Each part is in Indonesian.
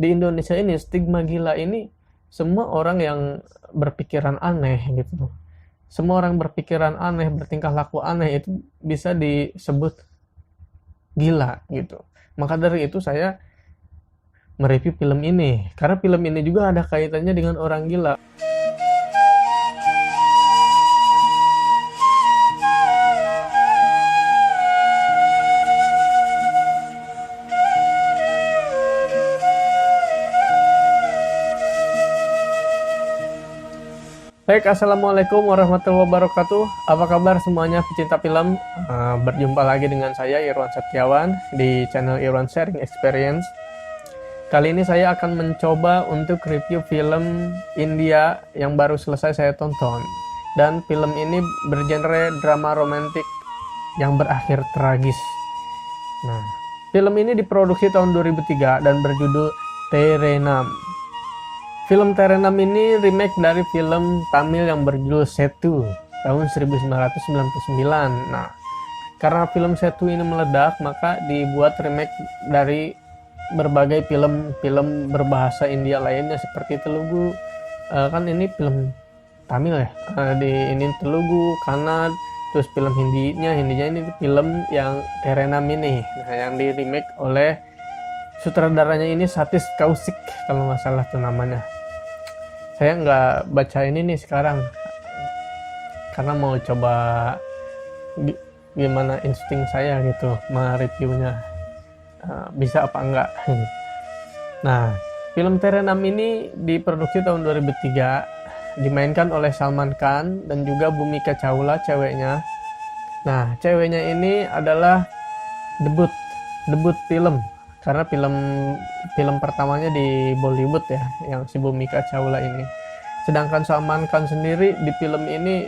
di Indonesia ini stigma gila ini semua orang yang berpikiran aneh gitu. Semua orang berpikiran aneh, bertingkah laku aneh itu bisa disebut gila gitu. Maka dari itu saya mereview film ini karena film ini juga ada kaitannya dengan orang gila. Baik, assalamualaikum warahmatullahi wabarakatuh. Apa kabar semuanya pecinta film? Berjumpa lagi dengan saya Irwan Setiawan di channel Irwan Sharing Experience. Kali ini saya akan mencoba untuk review film India yang baru selesai saya tonton. Dan film ini bergenre drama romantik yang berakhir tragis. Nah, film ini diproduksi tahun 2003 dan berjudul Terenam. Film Terenam ini remake dari film Tamil yang berjudul Setu tahun 1999. Nah, karena film Setu ini meledak, maka dibuat remake dari berbagai film-film berbahasa India lainnya seperti Telugu. Kan ini film Tamil ya. Ini Telugu, Kannada, terus film Hindinya ini film yang Terenam ini. Nah, yang di remake oleh sutradaranya ini Satish Kaushik kalau nggak salah tuh namanya. Saya nggak baca ini nih sekarang karena mau coba gimana insting saya gitu mereviewnya, bisa apa enggak. Nah, film Terenam ini diproduksi tahun 2003, dimainkan oleh Salman Khan dan juga Bhumika Chawla ceweknya. Nah, ceweknya ini adalah debut film karena film pertamanya di Bollywood ya, yang si Bhumika Chawla ini. Sedangkan Salman Khan sendiri di film ini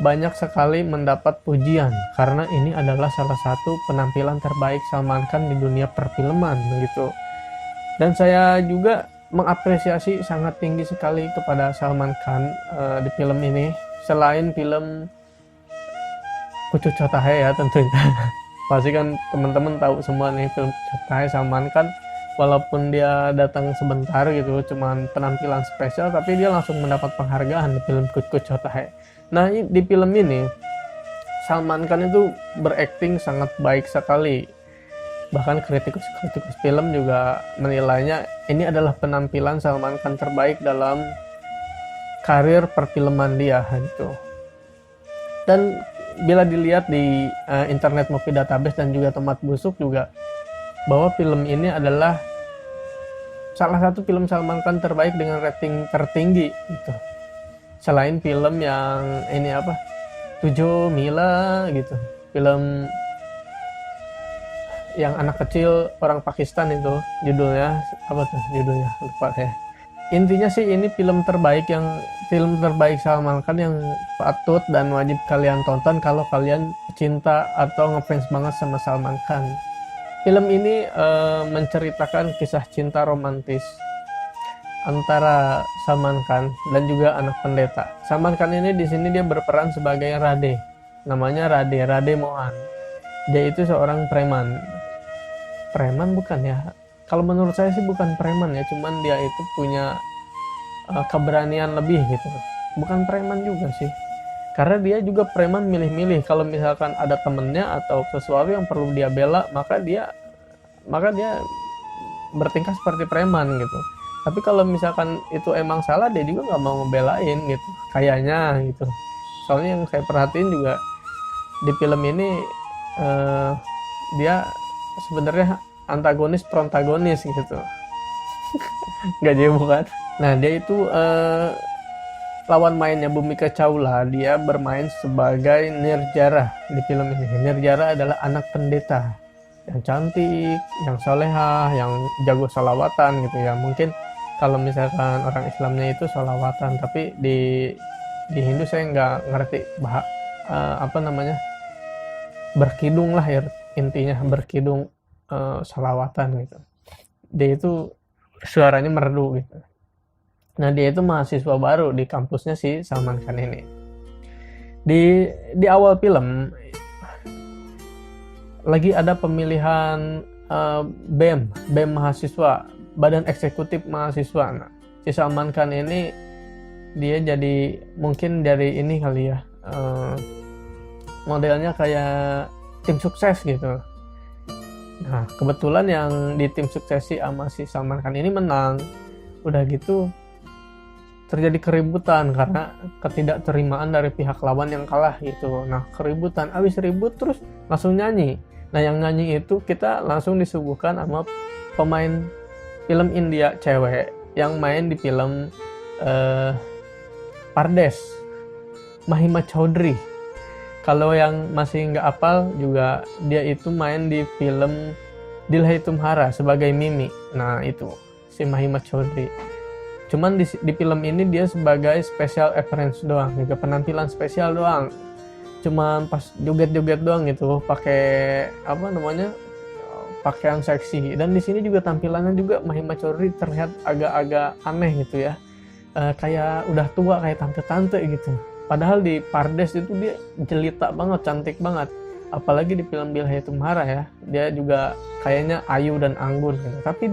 banyak sekali mendapat pujian karena ini adalah salah satu penampilan terbaik Salman Khan di dunia perfilman begitu. Dan saya juga mengapresiasi sangat tinggi sekali kepada Salman Khan di film ini. Selain film Kuchu Chota Hai ya tentunya. Pasti kan teman-teman tahu semua nih film Chota Hai. Salman Khan walaupun dia datang sebentar gitu, cuman penampilan spesial, tapi dia langsung mendapat penghargaan di film Kuchu Chota Hai. Nah, di film ini Salman Khan itu berakting sangat baik sekali. Bahkan kritikus film juga menilainya ini adalah penampilan Salman Khan terbaik dalam karir perfilman dia gitu. Dan bila dilihat di Internet Movie Database dan juga Tomat Busuk juga, bahwa film ini adalah salah satu film Salman Khan terbaik dengan rating tertinggi gitu. Selain film yang ini apa, Tujuh Mila gitu, film yang anak kecil orang Pakistan itu judulnya apa tuh judulnya lupa saya. Intinya sih ini film terbaik Salman Khan yang patut dan wajib kalian tonton kalau kalian cinta atau ngefans banget sama Salman Khan. Film ini menceritakan kisah cinta romantis antara Salman Khan dan juga anak pendeta. Salman Khan ini di sini dia berperan sebagai Rade. Namanya Rade Mohan. Dia itu seorang preman. Preman bukan ya? Kalau menurut saya sih bukan preman ya, cuman dia itu punya keberanian lebih gitu. Bukan preman juga sih. Karena dia juga preman milih-milih. Kalau misalkan ada temennya atau sesuatu yang perlu dia bela, maka dia bertingkah seperti preman gitu. Tapi kalau misalkan itu emang salah, dia juga nggak mau ngebelain gitu. Kayaknya gitu. Soalnya yang saya perhatiin juga di film ini dia sebenarnya antagonis protagonis gitu. Nggak jauh bukan? Nah, dia itu lawan mainnya Bhumika Chawla, dia bermain sebagai Nirjara di film ini. Nirjara adalah anak pendeta yang cantik, yang solehah, yang jago salawatan gitu ya. Mungkin kalau misalkan orang Islamnya itu salawatan, tapi di Hindu saya nggak ngerti apa namanya, berkidung lah ya, intinya berkidung salawatan gitu. Dia itu suaranya merdu gitu. Nah, dia itu mahasiswa baru di kampusnya si Salman Khan ini. Di awal film lagi ada pemilihan BEM mahasiswa badan eksekutif mahasiswa. Nah, si Salman Khan ini dia jadi mungkin dari ini kali ya, modelnya kayak tim sukses gitu. Nah, kebetulan yang di tim suksesi sama si Salman Khan ini menang. Udah gitu terjadi keributan karena ketidakterimaan dari pihak lawan yang kalah gitu. Nah, keributan, abis ribut terus langsung nyanyi. Nah, yang nyanyi itu kita langsung disuguhkan sama pemain film India cewek yang main di film Pardes, Mahima Chaudhry. Kalau yang masih nggak hafal juga, dia itu main di film Dilhai Tumhara sebagai Mimi. Nah, itu si Mahima Chaudhry. Cuman di film ini dia sebagai special appearance doang, juga penampilan spesial doang. Cuman pas joget-joget doang gitu, pakai apa namanya, pakaian seksi. Dan di sini juga tampilannya juga Mahima Chaudhry terlihat agak-agak aneh gitu ya, kayak udah tua, kayak tante-tante gitu. Padahal di Pardes itu dia jelita banget, cantik banget. Apalagi di film Dilhai Tumhara ya, dia juga kayaknya ayu dan anggun gitu. Tapi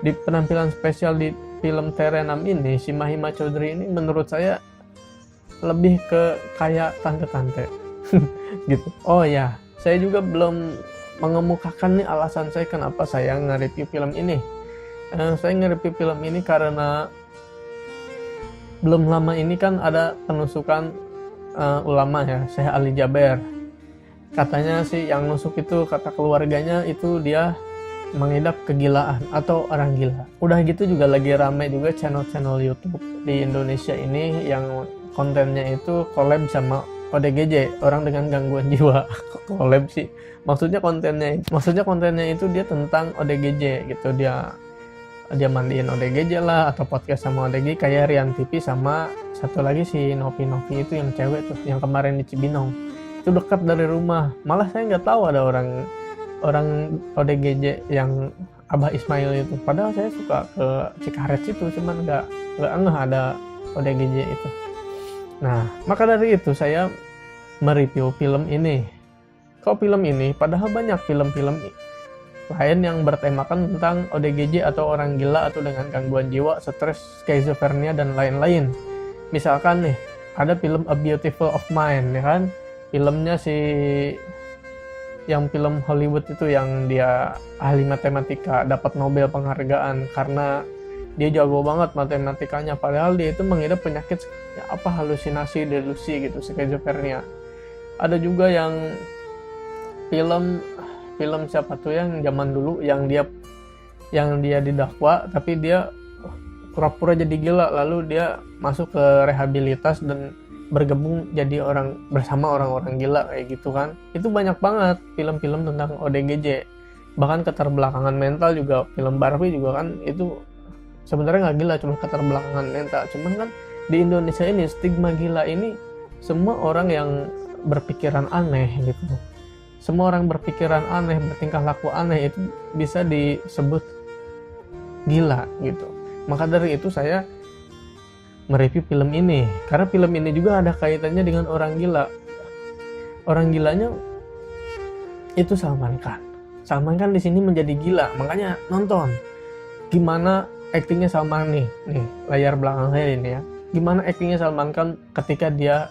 di penampilan spesial di film Terenam ini, si Mahima Chaudhry ini menurut saya lebih ke kayak tante-tante gitu. Oh ya, saya juga belum mengemukakan nih alasan saya kenapa saya nge-review film ini. Saya nge-review film ini karena belum lama ini kan ada penusukan ulama ya, Syekh Ali Jaber. Katanya sih yang nusuk itu, kata keluarganya itu dia mengidap kegilaan atau orang gila. Udah gitu juga lagi rame juga channel-channel YouTube di Indonesia ini yang kontennya itu collab sama ODGJ, orang dengan gangguan jiwa. Collab sih. Maksudnya kontennya itu dia tentang ODGJ gitu. Dia mandiin ODGJ lah, atau podcast sama ODGJ kayak Rian TV sama satu lagi si Novi itu yang cewek tuh, yang kemarin di Cibinong. Itu dekat dari rumah. Malah saya nggak tahu ada orang ODGJ yang Abah Ismail itu. Padahal saya suka ke Cikaret situ, cuman nggak ngeh ada ODGJ itu. Nah, maka dari itu saya mereview film ini. Kok film ini? Padahal banyak film-film lain yang bertemakan tentang ODGJ atau orang gila atau dengan gangguan jiwa, stres, skizofrenia dan lain-lain. Misalkan nih, ada film A Beautiful of Mind ya kan? Filmnya yang film Hollywood itu yang dia ahli matematika, dapat Nobel penghargaan karena dia jago banget matematikanya, padahal dia itu mengidap penyakit ya, halusinasi, delusi gitu, skizofrenia. Ada juga yang film siapa tuh yang zaman dulu yang dia didakwa tapi dia pura-pura jadi gila, lalu dia masuk ke rehabilitas dan bergabung jadi bersama orang-orang gila kayak gitu kan. Itu banyak banget film-film tentang ODGJ. Bahkan keterbelakangan mental juga, film Barbie juga kan itu sebenarnya nggak gila, cuma keterbelakangan mental. Cuman kan di Indonesia ini stigma gila ini semua orang yang berpikiran aneh gitu. Semua orang berpikiran aneh, bertingkah laku aneh itu bisa disebut gila gitu. Maka dari itu saya mereview film ini, karena film ini juga ada kaitannya dengan orang gila. Orang gilanya itu Salman Khan. Salman Khan di sini menjadi gila, makanya nonton. Gimana aktingnya Salman nih layar belakang saya ini ya. Gimana aktingnya Salman Khan ketika dia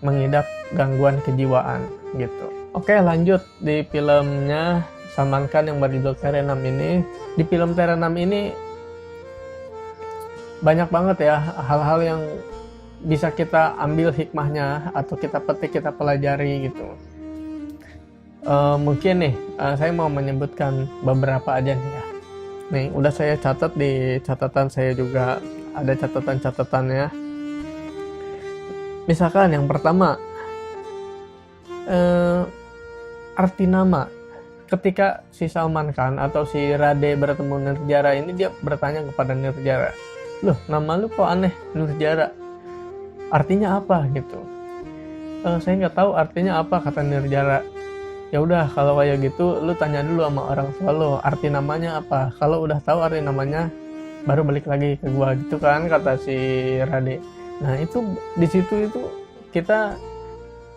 mengidap gangguan kejiwaan gitu. Oke, lanjut di filmnya Salman Khan yang berjudul Terenam ini. Di film Terenam ini banyak banget ya hal-hal yang bisa kita ambil hikmahnya atau kita petik, kita pelajari gitu. Mungkin nih saya mau menyebutkan beberapa aja nih ya. Nih udah saya catat di catatan saya juga, ada catatan-catatannya. Misalkan yang pertama, arti nama. Ketika si Salman Khan atau si Rade bertemu Nirjara ini, dia bertanya kepada Nirjara, "Loh, nama lu kok aneh, Nirjara? Artinya apa?" gitu. Saya nggak tahu artinya apa, kata Nirjara. Ya udah, kalau kayak gitu lu tanya dulu sama orang tua lu, arti namanya apa. Kalau udah tahu arti namanya, baru balik lagi ke gua gitu kan, kata si Rade. Nah itu di situ itu kita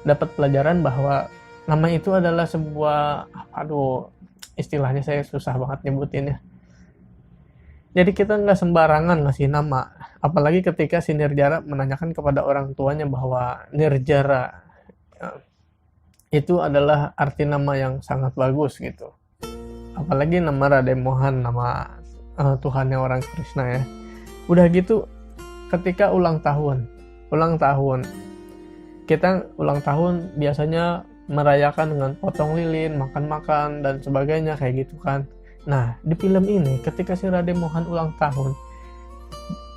dapat pelajaran bahwa nama itu adalah sebuah, istilahnya saya susah banget nyebutinnya. Jadi kita nggak sembarangan ngasih nama, apalagi ketika si Nirjara menanyakan kepada orang tuanya bahwa Nirjara itu adalah arti nama yang sangat bagus gitu. Apalagi nama Raden Mohan, nama Tuhannya orang Krishna ya. Udah gitu ketika ulang tahun kita ulang tahun biasanya merayakan dengan potong lilin, makan-makan dan sebagainya kayak gitu kan. Nah, di film ini ketika si Raden Mohan ulang tahun,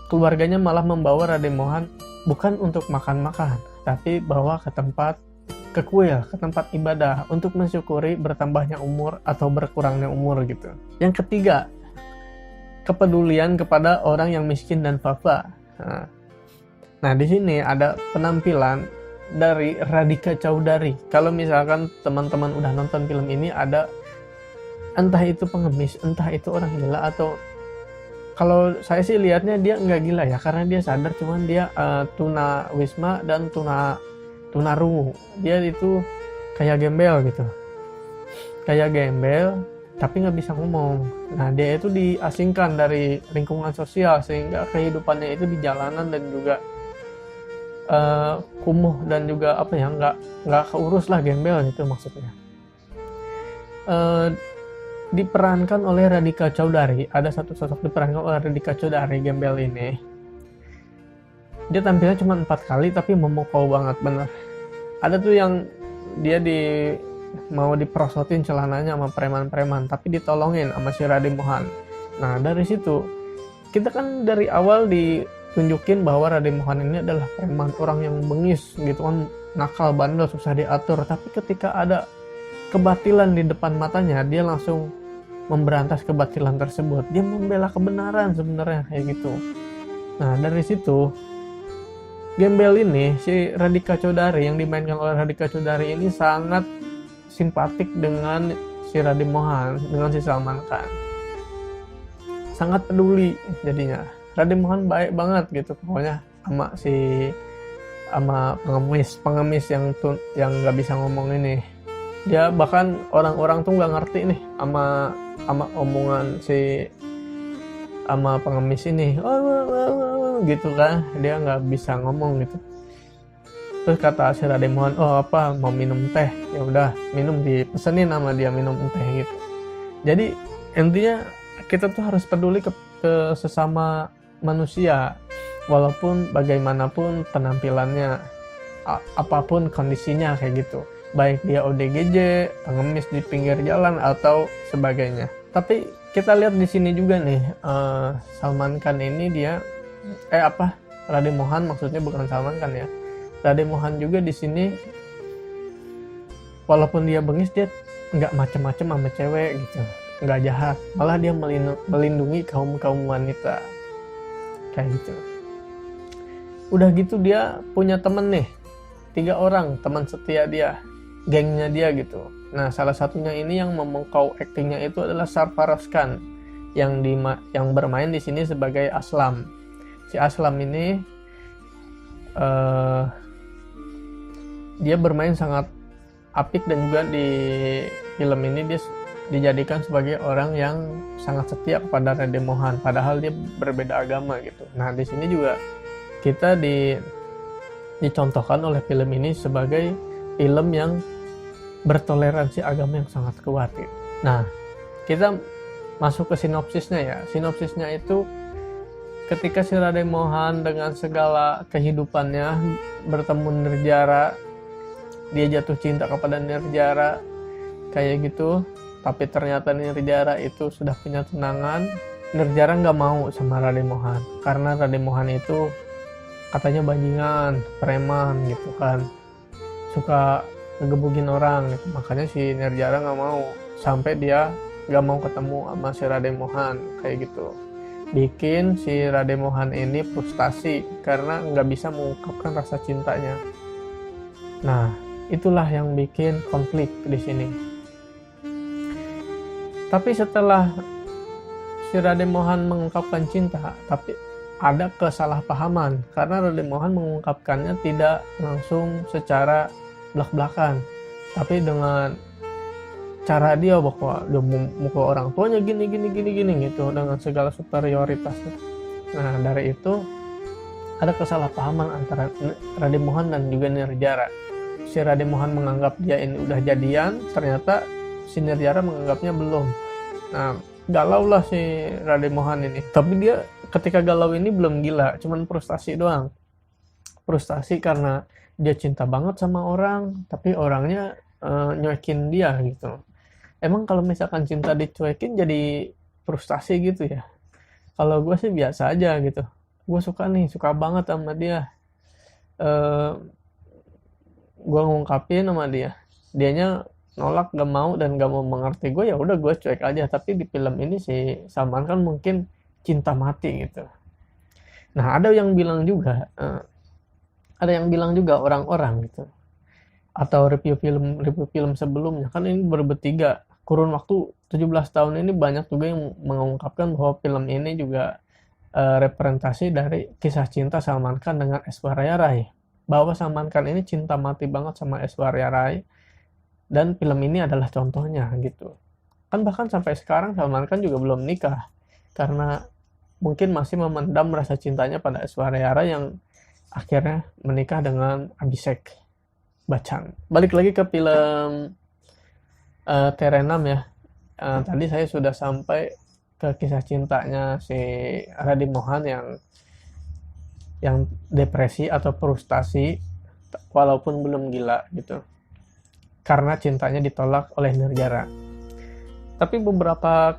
keluarganya malah membawa Raden Mohan bukan untuk makan-makan, tapi bawa ke kuil, ke tempat ibadah untuk mensyukuri bertambahnya umur atau berkurangnya umur gitu. Yang ketiga, kepedulian kepada orang yang miskin dan faqir. Nah, di sini ada penampilan dari Radhika Chaudhary. Kalau misalkan teman-teman udah nonton film ini, ada entah itu pengemis, entah itu orang gila, atau kalau saya sih lihatnya dia nggak gila ya, karena dia sadar, cuman dia tuna wisma dan tuna rungu. Dia itu kayak gembel gitu, tapi nggak bisa ngomong. Nah, dia itu diasingkan dari lingkungan sosial sehingga kehidupannya itu di jalanan dan juga kumuh dan juga nggak keurus lah, gembel gitu maksudnya. Diperankan oleh Radhika Chaudhary. Ada satu sosok diperankan oleh Radhika Chaudhary, gembel ini. Dia tampilnya cuma 4 kali tapi memukau banget bener. Ada tuh yang dia mau diprosotin celananya sama preman-preman, tapi ditolongin sama si Raden Mohan. Nah, dari situ kita kan dari awal ditunjukin bahwa Raden Mohan ini adalah preman, orang yang bengis gitu kan, nakal, bandel, susah diatur. Tapi ketika ada kebatilan di depan matanya, dia langsung memberantas kebatilan tersebut. Dia membela kebenaran sebenarnya kayak gitu. Nah, dari situ gembel ini, si Radhika Chaudhary yang dimainkan oleh Radhika Chaudhary ini sangat simpatik dengan si Raden Mohan, dengan si Salman Khan. Sangat peduli jadinya. Raden Mohan baik banget gitu pokoknya sama pengemis yang nggak bisa ngomong ini. Dia bahkan orang-orang tuh nggak ngerti nih sama omongan sama pengemis ini, gitu kan, dia nggak bisa ngomong gitu. Terus kata si Raden Mohan, mau minum teh, ya udah minum, dipesenin sama dia minum teh gitu. Jadi intinya kita tuh harus peduli ke sesama manusia, walaupun bagaimanapun penampilannya, apapun kondisinya kayak gitu, baik dia ODGJ, pengemis di pinggir jalan atau sebagainya. Tapi kita lihat di sini juga nih, Salman Khan ini dia Raden Mohan, maksudnya bukan Salman Khan ya. Raden Mohan juga di sini walaupun dia bengis, dia nggak macem-macem sama cewek gitu, nggak jahat, malah dia melindungi kaum wanita kayak gitu. Udah gitu dia punya temen nih, 3 orang teman setia dia, gengnya dia gitu. Nah, salah satunya ini yang memukau aktingnya itu adalah Sarfaraz Khan yang bermain di sini sebagai Aslam. Si Aslam ini dia bermain sangat apik, dan juga di film ini dia dijadikan sebagai orang yang sangat setia kepada Raden Mohan, padahal dia berbeda agama gitu. Nah, di sini juga kita dicontohkan oleh film ini sebagai film yang bertoleransi agama yang sangat kuat gitu. Nah, kita masuk ke sinopsisnya ya. Sinopsisnya itu ketika si Raden Mohan dengan segala kehidupannya bertemu Nirjara, dia jatuh cinta kepada Nirjara kayak gitu. Tapi ternyata Nirjara itu sudah punya tunangan. Nirjara nggak mau sama Raden Mohan karena Raden Mohan itu katanya bajingan, preman gitu kan, suka ngegebukin orang gitu. Makanya si Nirjara nggak mau, sampai dia nggak mau ketemu sama si Raden Mohan kayak gitu. Bikin si Raden Mohan ini frustasi karena nggak bisa mengungkapkan rasa cintanya. Nah, itulah yang bikin konflik di sini. Tapi setelah si Raden Mohan mengungkapkan cinta, tapi ada kesalahpahaman karena Raden Mohan mengungkapkannya tidak langsung secara belak-belakan, tapi dengan cara dia bahwa dia mukul orang tuanya gini gitu dengan segala superioritasnya. Nah dari itu ada kesalahpahaman antara Raden Mohan dan juga Nirjara. Si Raden Mohan menganggap dia ini udah jadian, ternyata si Nirjara menganggapnya belum. Nah galau lah si Raden Mohan ini, tapi dia ketika galau ini belum gila, cuman frustasi doang. Frustasi karena dia cinta banget sama orang, tapi orangnya nyuekin dia gitu. Emang kalau misalkan cinta dicuekin jadi frustasi gitu ya? Kalau gue sih biasa aja gitu. Gue suka banget sama dia. Gue ngungkapin sama dia, dianya nolak, gak mau dan gak mau mengerti gue, ya udah gue cuek aja. Tapi di film ini si Salman kan mungkin cinta mati gitu. Nah ada yang bilang juga orang-orang gitu, atau review film sebelumnya kan ini bertiga kurun waktu 17 tahun ini banyak juga yang mengungkapkan bahwa film ini juga representasi dari kisah cinta Salman Khan dengan Aishwarya Rai, bahwa Salman Khan ini cinta mati banget sama Aishwarya Rai dan film ini adalah contohnya gitu kan. Bahkan sampai sekarang Salman Khan juga belum nikah karena mungkin masih memendam rasa cintanya pada Aishwarya Rai yang akhirnya menikah dengan Abhishek Bachchan. Balik lagi ke film Terenam ya. Tadi saya sudah sampai ke kisah cintanya si Raden Mohan yang depresi atau frustasi walaupun belum gila gitu, karena cintanya ditolak oleh Nirjara. Tapi beberapa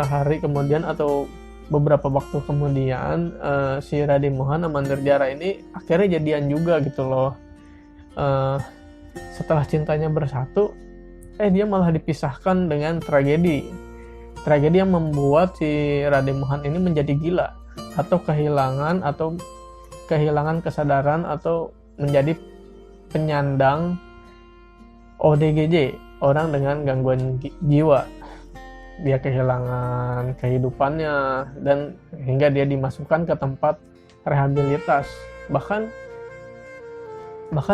hari kemudian atau beberapa waktu kemudian si Raden Mohan sama Nirjara ini akhirnya jadian juga gitu loh. Setelah cintanya bersatu, dia malah dipisahkan dengan tragedi yang membuat si Raden Mohan ini menjadi gila atau kehilangan kesadaran atau menjadi penyandang ODGJ, orang dengan gangguan jiwa. Dia kehilangan kehidupannya dan hingga dia dimasukkan ke tempat rehabilitas. Bahkan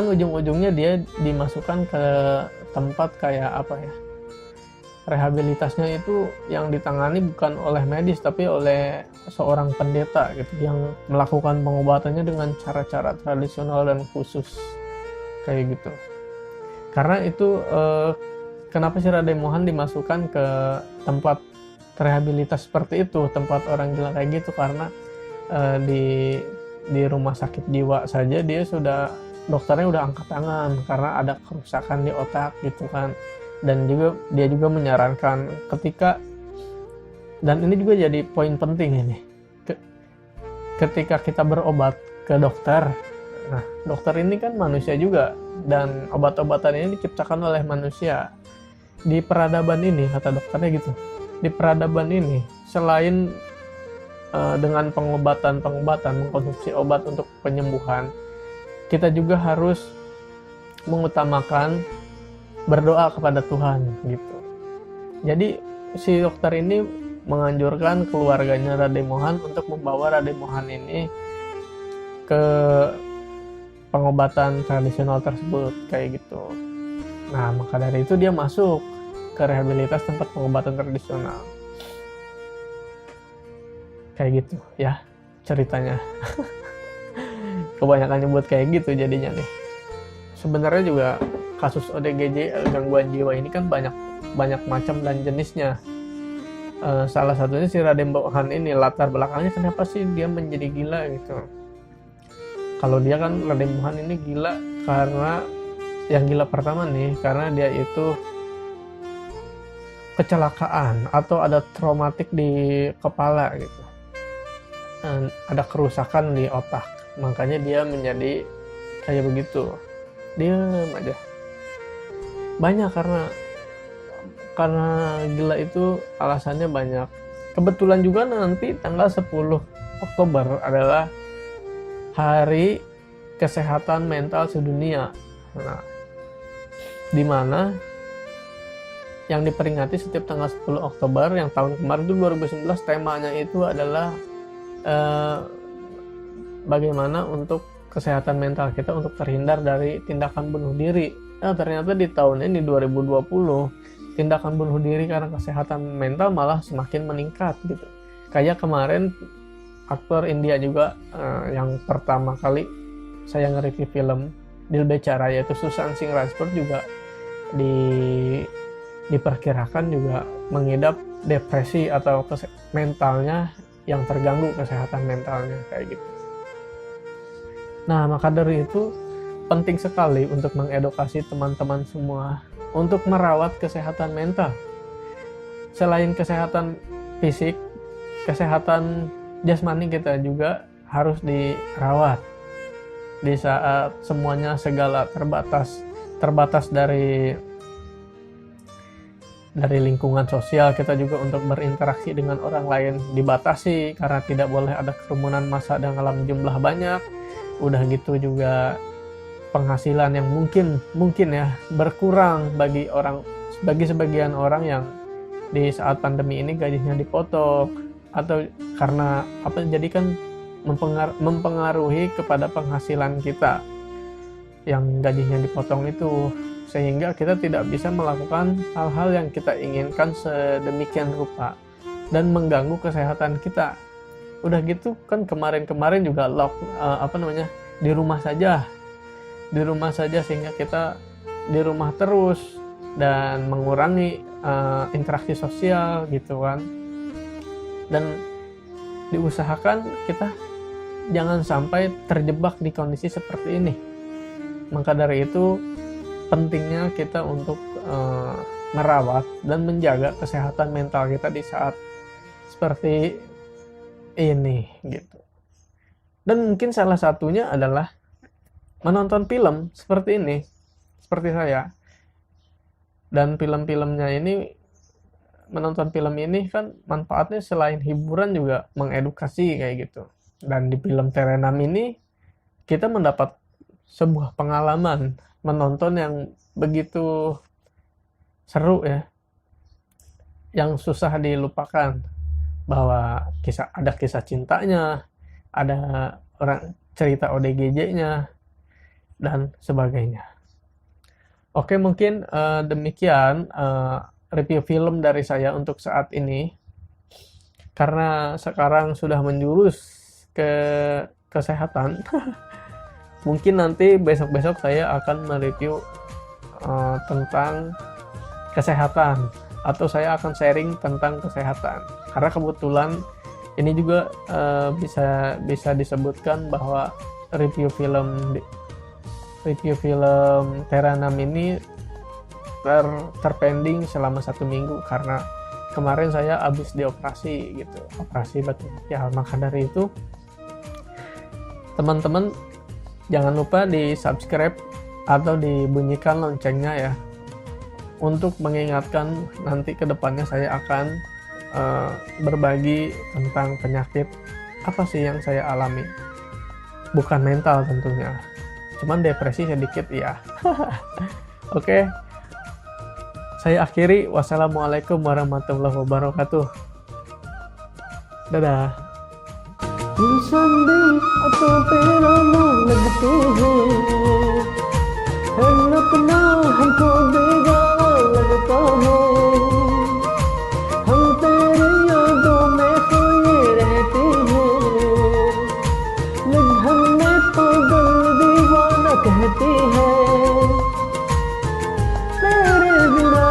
ujung-ujungnya dia dimasukkan ke tempat kayak apa ya, rehabilitasnya itu yang ditangani bukan oleh medis tapi oleh seorang pendeta gitu, yang melakukan pengobatannya dengan cara-cara tradisional dan khusus kayak gitu. Karena itu kenapa si Raden Mohan dimasukkan ke tempat rehabilitas seperti itu, tempat orang gila kayak gitu, karena di rumah sakit jiwa saja dokternya udah angkat tangan karena ada kerusakan di otak gitu kan. Dan dia juga menyarankan dan ini juga jadi poin penting ini, ketika kita berobat ke dokter, nah dokter ini kan manusia juga dan obat-obatan ini diciptakan oleh manusia. Di peradaban ini, kata dokternya gitu, di peradaban ini selain dengan pengobatan mengkonsumsi obat untuk penyembuhan, kita juga harus mengutamakan berdoa kepada Tuhan gitu. Jadi si dokter ini menganjurkan keluarganya Raden Mohan untuk membawa Raden Mohan ini ke pengobatan tradisional tersebut kayak gitu. Nah maka dari itu dia masuk ke rehabilitas tempat pengobatan tradisional kayak gitu ya ceritanya. Kebanyakan nyebut kayak gitu jadinya nih. Sebenarnya juga kasus ODGJ, gangguan jiwa ini kan banyak macam dan jenisnya. Salah satunya si Raden Mohan ini, latar belakangnya kenapa sih dia menjadi gila gitu. Kalau dia kan Raden Mohan ini gila karena yang gila pertama nih, karena dia itu kecelakaan atau ada traumatik di kepala gitu. Ada kerusakan di otak, makanya dia menjadi kayak begitu. Diam aja. Banyak karena gila itu alasannya banyak. Kebetulan juga nanti tanggal 10 Oktober adalah Hari Kesehatan Mental Sedunia. Nah, di mana yang diperingati setiap tanggal 10 Oktober, yang tahun kemarin itu 2019, temanya itu adalah bagaimana untuk kesehatan mental kita untuk terhindar dari tindakan bunuh diri Nah, ternyata di tahun ini 2020 tindakan bunuh diri karena kesehatan mental malah semakin meningkat gitu. Kayak kemarin aktor India juga yang pertama kali saya nge-review film Dil Becara, yaitu Sushant Singh Rajput, juga diperkirakan juga mengidap depresi atau mentalnya yang terganggu, kesehatan mentalnya kayak gitu. Nah, maka dari itu penting sekali untuk mengedukasi teman-teman semua untuk merawat kesehatan mental. Selain kesehatan fisik, kesehatan jasmani kita juga harus dirawat. Di saat semuanya segala terbatas dari lingkungan sosial, kita juga untuk berinteraksi dengan orang lain dibatasi karena tidak boleh ada kerumunan massa dalam jumlah banyak. Udah gitu juga penghasilan yang mungkin ya berkurang bagi sebagian orang yang di saat pandemi ini gajinya dipotong, atau karena jadi kan mempengaruhi kepada penghasilan kita yang gajinya dipotong itu, sehingga kita tidak bisa melakukan hal-hal yang kita inginkan sedemikian rupa dan mengganggu kesehatan kita. Udah gitu kan kemarin juga di rumah saja sehingga kita di rumah terus dan mengurangi interaksi sosial gitu kan. Dan diusahakan kita jangan sampai terjebak di kondisi seperti ini. Maka dari itu pentingnya kita untuk merawat dan menjaga kesehatan mental kita di saat seperti ini gitu. Dan mungkin salah satunya adalah menonton film seperti ini, seperti saya. Dan menonton film ini kan manfaatnya selain hiburan juga mengedukasi kayak gitu. Dan di film Terenam ini kita mendapat sebuah pengalaman menonton yang begitu seru ya, yang susah dilupakan, bahwa ada kisah cintanya, ada orang cerita ODGJ-nya dan sebagainya. Oke, mungkin demikian review film dari saya untuk saat ini, karena sekarang sudah menjurus ke kesehatan. Mungkin nanti besok-besok saya akan mereview tentang kesehatan, atau saya akan sharing tentang kesehatan, karena kebetulan ini juga bisa disebutkan bahwa review film Terenam ini terpending selama 1 minggu karena kemarin saya habis dioperasi gitu, operasi batu ya. Maka dari itu teman-teman jangan lupa di subscribe atau dibunyikan loncengnya ya, untuk mengingatkan nanti kedepannya saya akan berbagi tentang penyakit apa sih yang saya alami. Bukan mental tentunya, cuman depresi sedikit ya. Oke, saya akhiri. Wassalamualaikum warahmatullahi wabarakatuh. Dadah. इंसान भी तो तेरा नाम लगते हैं, हर अपना हमको बेगाना लगता है। हम तेरे यादों में खोए रहते हैं, लग हमें पागल दीवाना कहते हैं। तेरे बिना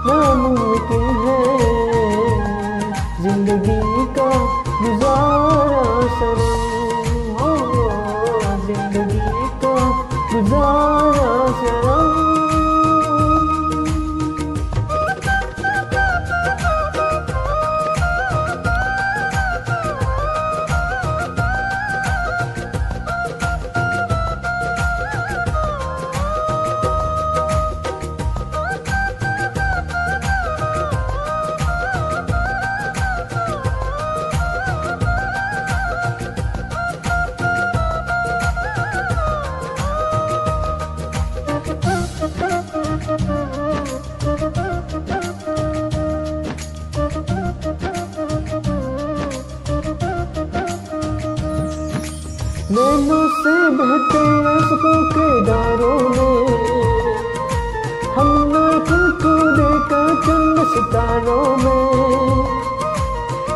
नामुमकिन है जिंदगी का गुजारा सनम, जिंदगी का गुजारा सनम। बहते आंसुओं के धारों में हमने तुमको देखा चंद सितारों में।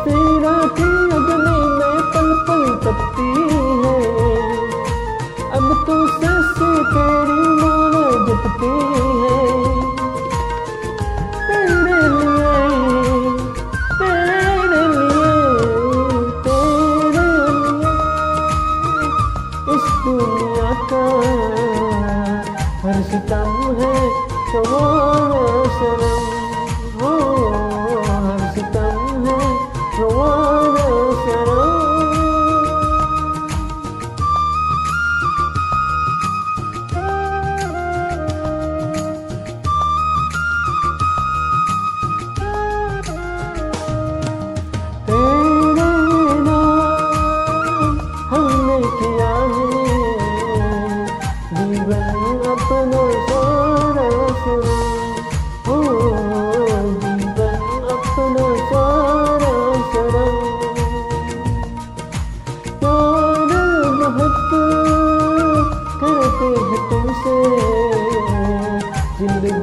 तेरा की अग्नि में पल पल तपती है, अब तो सांसें तेरी मानो जपती है। तेरे लिए, तेरे लिए, तेरे लिए इस दुनिया का हर सितम है तुम्हारा सनम, हो हर सितम है तुम्हारा सनम। तेरे नाम हमने किया है जीवन अपना सारा सनम, हो जीवन अपना सारा सनम। प्यार बहुत करते हैं तुमसे, जिंदगी